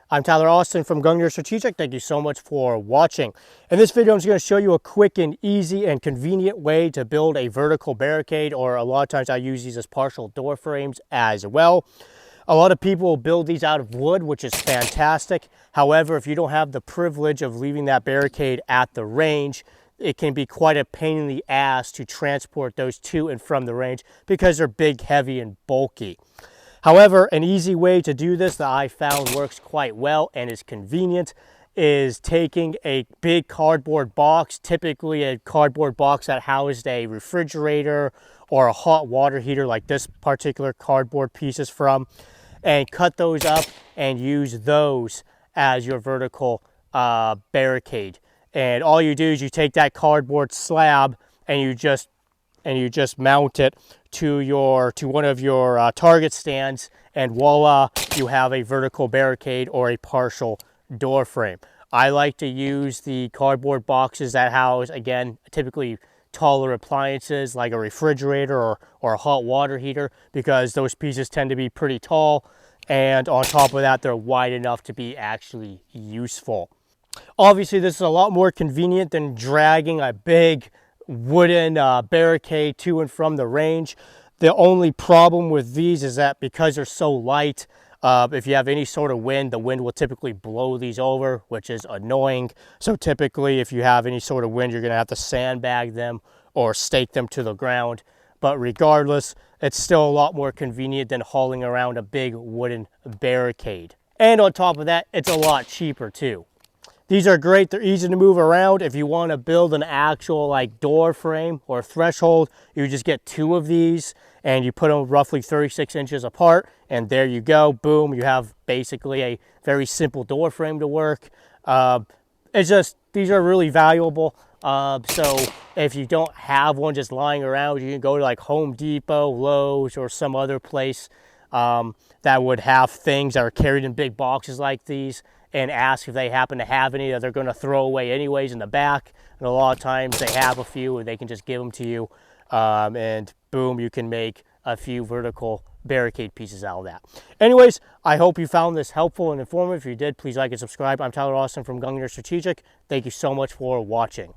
I'm Tyler Austin from Gungnir Strategic. Thank you so much for watching. In this video, I'm just going to show you a quick and easy and convenient way to build a vertical barricade, or a lot of times I use these as partial door frames as well. A lot of people will build these out of wood, which is fantastic. However, if you don't have the privilege of leaving that barricade at the range, it can be quite a pain in the ass to transport those to and from the range because they're big, heavy, and bulky. However, an easy way to do this that I found works quite well and is convenient is taking a big cardboard box, typically a cardboard box that housed a refrigerator or a hot water heater like this particular cardboard piece is from, and cut those up and use those as your vertical barricade. And all you do is you take that cardboard slab and you just mount it to one of your target stands, and voila, you have a vertical barricade or a partial door frame. I like to use the cardboard boxes that house, again, typically taller appliances like a refrigerator or a hot water heater, because those pieces tend to be pretty tall, and on top of that, they're wide enough to be actually useful. Obviously, this is a lot more convenient than dragging a big wooden barricade to and from the range. The only problem with these is that because they're so light, if you have any sort of wind, the wind will typically blow these over, which is annoying. So typically, if you have any sort of wind, you're going to have to sandbag them or stake them to the ground. But regardless, it's still a lot more convenient than hauling around a big wooden barricade. And on top of that, it's a lot cheaper too. These are great. They're easy to move around. If you want to build an actual like door frame or threshold, you just get two of these and you put them roughly 36 inches apart, and there you go. Boom, you have basically a very simple door frame to work. These are really valuable. So if you don't have one just lying around, you can go to like Home Depot, Lowe's, or some other place that would have things that are carried in big boxes like these, and ask if they happen to have any that they're going to throw away anyways in the back. And a lot of times they have a few, and they can just give them to you, and boom, you can make a few vertical barricade pieces out of that. Anyways, I hope you found this helpful and informative. If you did, please like and subscribe. I'm Tyler Austin from Gungnir Strategic. Thank you so much for watching.